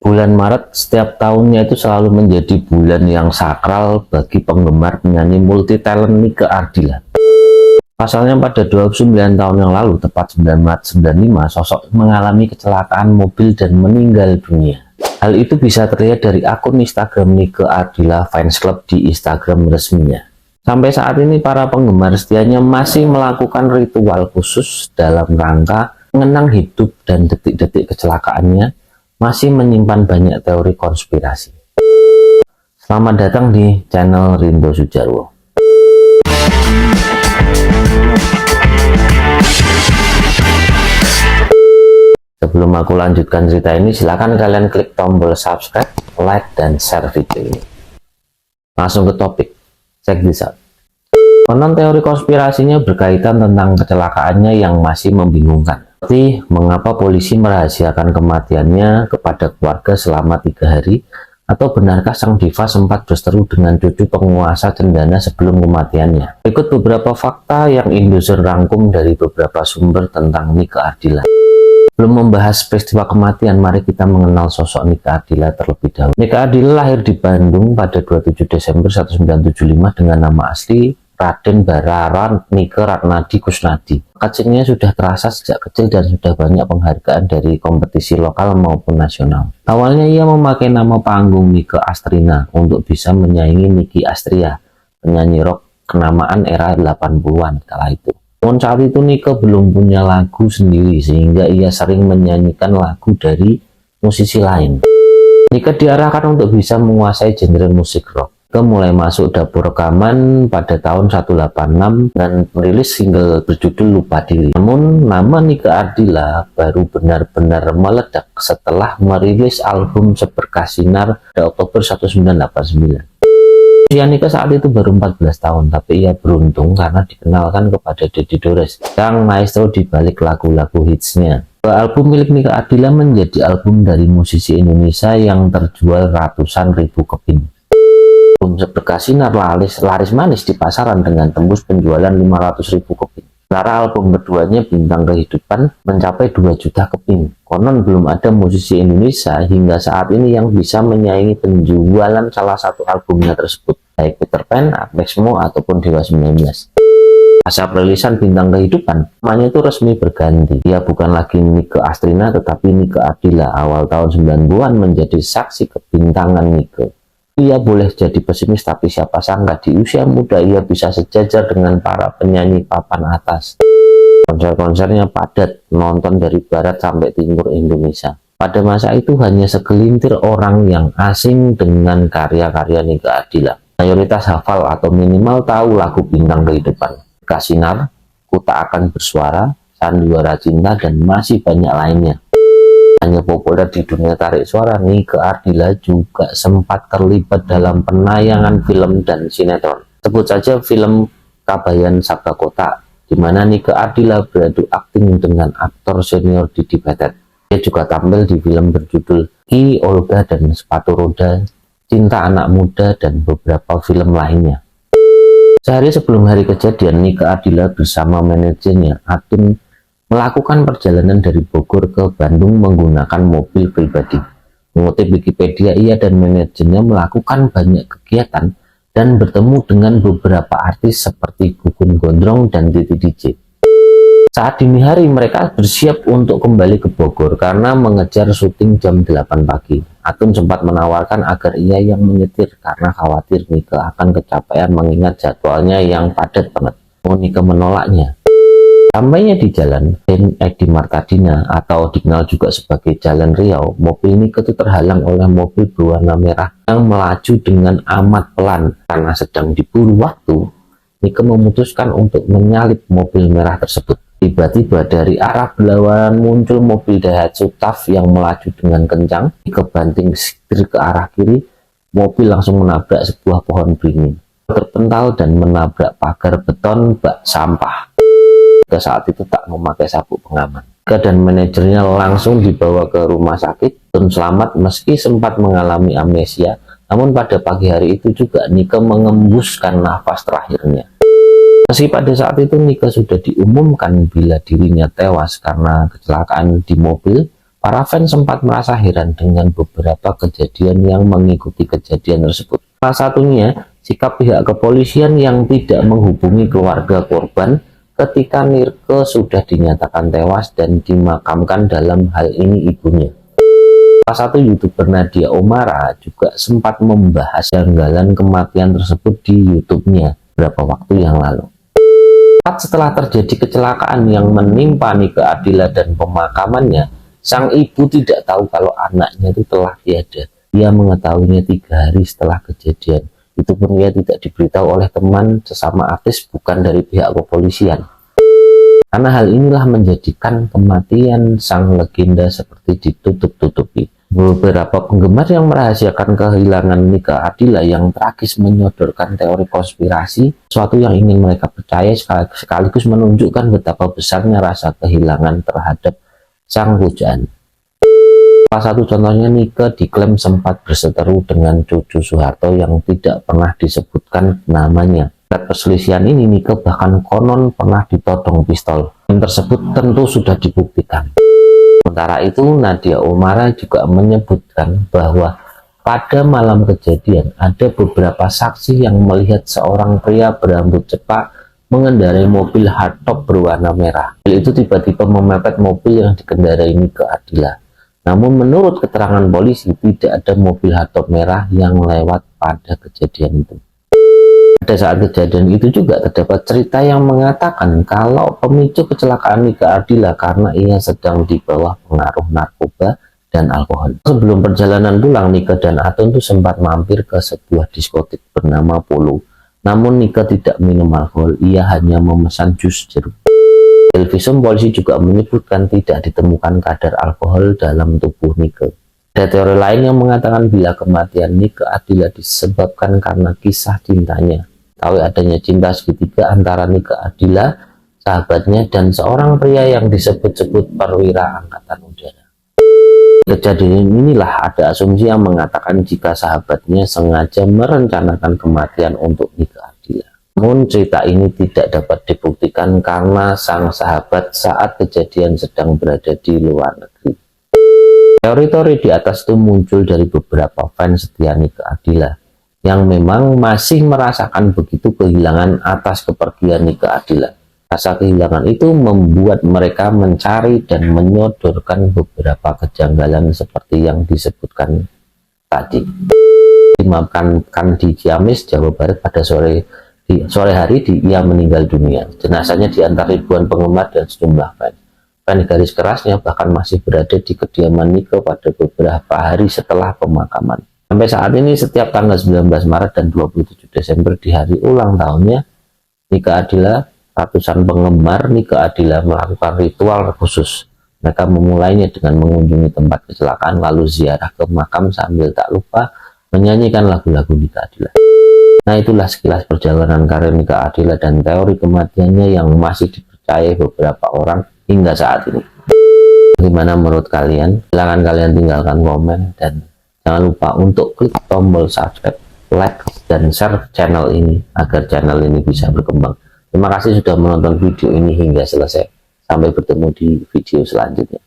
Bulan Maret setiap tahunnya itu selalu menjadi bulan yang sakral bagi penggemar penyanyi multi talent Nike Ardilla. Pasalnya pada 29 tahun yang lalu, tepat 9 Maret 95, sosok mengalami kecelakaan mobil dan meninggal dunia. Hal itu bisa terlihat dari akun Instagram Nike Ardilla Fans Club di Instagram resminya. Sampai saat ini para penggemar setianya masih melakukan ritual khusus dalam rangka mengenang hidup dan detik-detik kecelakaannya, masih menyimpan banyak teori konspirasi. Selamat datang di channel Rindo Sujarwo. Sebelum aku lanjutkan cerita ini, silakan kalian klik tombol subscribe, like, dan share video ini. Langsung ke topik. Check this out. Konon teori konspirasinya berkaitan tentang kecelakaannya yang masih membingungkan. Seperti mengapa polisi merahasiakan kematiannya kepada keluarga selama 3 hari, atau benarkah sang diva sempat berseteru dengan cucu penguasa cendana sebelum kematiannya. Berikut beberapa fakta yang Indosiar rangkum dari beberapa sumber tentang Nike Ardilla. Belum membahas peristiwa kematian, mari kita mengenal sosok Nike Ardilla terlebih dahulu. Nike Ardilla lahir di Bandung pada 27 Desember 1975 dengan nama asli Raden Bararan Nike Ratnadi Kusnadi. Kecilnya sudah terasa sejak kecil dan sudah banyak penghargaan dari kompetisi lokal maupun nasional. Awalnya ia memakai nama panggung Nike Astrina untuk bisa menyaingi Niki Astria, penyanyi rock kenamaan era 80-an kala itu. Namun saat itu Nike belum punya lagu sendiri sehingga ia sering menyanyikan lagu dari musisi lain. Nike diarahkan untuk bisa menguasai genre musik rock. Mulai masuk dapur rekaman pada tahun 186 dan merilis single berjudul Lupa Diri. Namun nama Nike Ardilla baru benar-benar meledak setelah merilis album Seberkas Sinar pada Oktober 1989. Usia Nike saat itu baru 14 tahun, tapi ia beruntung karena dikenalkan kepada Deddy Dores, sang maestro di balik lagu-lagu hitsnya. Album milik Nike Ardilla menjadi album dari musisi Indonesia yang terjual ratusan ribu keping. Album Seberkas Sinar laris manis di pasaran dengan tembus penjualan 500.000 keping. Sementara album keduanya Bintang Kehidupan mencapai 2 juta keping. Konon belum ada musisi Indonesia hingga saat ini yang bisa menyaingi penjualan salah satu albumnya tersebut, baik Peter Pan, Agnes Mo, ataupun Dewa 19. Pasca perilisan Bintang Kehidupan, namanya itu resmi berganti. Dia bukan lagi Nike Astrina tetapi Nike Ardilla. Awal tahun 90-an menjadi saksi kebintangan Nike. Ia boleh jadi pesimis, tapi siapa sangka di usia muda ia bisa sejajar dengan para penyanyi papan atas. Konser-konsernya padat, nonton dari barat sampai timur Indonesia. Pada masa itu hanya segelintir orang yang asing dengan karya-karya Nike Ardilla. Mayoritas hafal atau minimal tahu lagu Bintang Kehidupan, Kasinar, Ku Tak Akan Bersuara, Sandiwara Cinta, dan masih banyak lainnya. Hanya populer di dunia tarik suara, Nike Ardilla juga sempat terlibat dalam penayangan film dan sinetron. Sebut saja film Kabayan Sabda Kota, di mana Nike Ardilla beradu akting dengan aktor senior Didi Petet. Dia juga tampil di film berjudul Ki, Olga dan Sepatu Roda, Cinta Anak Muda, dan beberapa film lainnya. Sehari sebelum hari kejadian, Nike Ardilla bersama manajernya Atun melakukan perjalanan dari Bogor ke Bandung menggunakan mobil pribadi. Mengutip Wikipedia, ia dan manajernya melakukan banyak kegiatan dan bertemu dengan beberapa artis seperti Gugun Gondrong dan Titi DJ. Saat dini hari mereka bersiap untuk kembali ke Bogor karena mengejar syuting jam 8 pagi. Atun sempat menawarkan agar ia yang menyetir karena khawatir Nike akan kecapean mengingat jadwalnya yang padat banget. Nike menolaknya. Sampainya di jalan Edi Martadina atau dikenal juga sebagai Jalan Riau, mobil Nike itu terhalang oleh mobil berwarna merah yang melaju dengan amat pelan. Karena sedang diburu waktu, Nike memutuskan untuk menyalip mobil merah tersebut. Tiba-tiba dari arah berlawanan muncul mobil Daihatsu TAF yang melaju dengan kencang. Nike banting setir ke arah kiri, mobil langsung menabrak sebuah pohon beringin, terpental dan menabrak pagar beton bak sampah. Saat itu tak memakai sabuk pengaman. Nike dan manajernya langsung dibawa ke rumah sakit dan selamat meski sempat mengalami amnesia. Namun pada pagi hari itu juga Nike mengembuskan nafas terakhirnya. Meski pada saat itu Nike sudah diumumkan bila dirinya tewas karena kecelakaan di mobil, Para fans sempat merasa heran dengan beberapa kejadian yang mengikuti kejadian tersebut. Salah satunya, sikap pihak kepolisian yang tidak menghubungi keluarga korban ketika Nike sudah dinyatakan tewas dan dimakamkan, dalam hal ini ibunya. Salah satu YouTuber Nadia Oomara juga sempat membahas janggalan kematian tersebut di YouTube-nya beberapa waktu yang lalu. Setelah terjadi kecelakaan yang menimpa Nike Ardilla dan pemakamannya, sang ibu tidak tahu kalau anaknya itu telah tiada. Ia mengetahuinya 3 hari setelah kejadian. Itu pun ia tidak diberitahu oleh teman sesama artis, bukan dari pihak kepolisian. Karena hal inilah menjadikan kematian sang legenda seperti ditutup-tutupi. Beberapa penggemar yang merahasiakan kehilangan Nike Ardilla yang tragis menyodorkan teori konspirasi, sesuatu yang ingin mereka percaya sekaligus menunjukkan betapa besarnya rasa kehilangan terhadap sang pujaan. Salah satu contohnya, Nike diklaim sempat berseteru dengan cucu Soeharto yang tidak pernah disebutkan namanya. Saat perselisihan ini, Nike bahkan konon pernah ditodong pistol. Yang tersebut tentu sudah dibuktikan. Sementara itu, Nadia Oomara juga menyebutkan bahwa pada malam kejadian ada beberapa saksi yang melihat seorang pria berambut cepak mengendarai mobil hardtop berwarna merah. Mobil itu tiba-tiba memepet mobil yang dikendarai Nike Ardilla. Namun menurut keterangan polisi, tidak ada mobil hardtop merah yang lewat pada kejadian itu. Pada saat kejadian itu juga terdapat cerita yang mengatakan kalau pemicu kecelakaan Nike Ardilla karena ia sedang di bawah pengaruh narkoba dan alkohol. Sebelum perjalanan pulang, Nike dan Aton itu sempat mampir ke sebuah diskotik bernama Polo. Namun Nike tidak minum alkohol, ia hanya memesan jus jeruk. Televisum polisi juga menyebutkan tidak ditemukan kadar alkohol dalam tubuh Nike. Ada teori lain yang mengatakan bila kematian Nike Ardilla disebabkan karena kisah cintanya. Tahu adanya cinta segitiga antara Nike Ardilla, sahabatnya, dan seorang pria yang disebut-sebut perwira angkatan udara. Kejadian inilah ada asumsi yang mengatakan jika sahabatnya sengaja merencanakan kematian untuk Nike Ardilla. Namun cerita ini tidak dapat dibuktikan karena sang sahabat saat kejadian sedang berada di luar negeri. Teori-teori di atas itu muncul dari beberapa fans setia Nike Ardilla yang memang masih merasakan begitu kehilangan atas kepergian Nike Ardilla. Rasa kehilangan itu membuat mereka mencari dan menyodorkan beberapa kejanggalan seperti yang disebutkan tadi. Dimakamkan di Ciamis, Jawa Barat pada sore hari ia meninggal dunia. Jenazahnya diantar ribuan penggemar dan sejumlah fans. Fans garis kerasnya bahkan masih berada di kediaman Nike pada beberapa hari setelah pemakaman. Sampai saat ini, setiap tanggal 19 Maret dan 27 Desember di hari ulang tahunnya Nike Ardilla, ratusan penggemar Nike Ardilla melakukan ritual khusus. Mereka memulainya dengan mengunjungi tempat kecelakaan lalu ziarah ke makam sambil tak lupa menyanyikan lagu-lagu Nike Ardilla. Nah, itulah sekilas perjalanan karir Nike Ardilla dan teori kematiannya yang masih dipercayai beberapa orang hingga saat ini. Bagaimana menurut kalian? Silahkan kalian tinggalkan komen dan jangan lupa untuk klik tombol subscribe, like, dan share channel ini agar channel ini bisa berkembang. Terima kasih sudah menonton video ini hingga selesai. Sampai bertemu di video selanjutnya.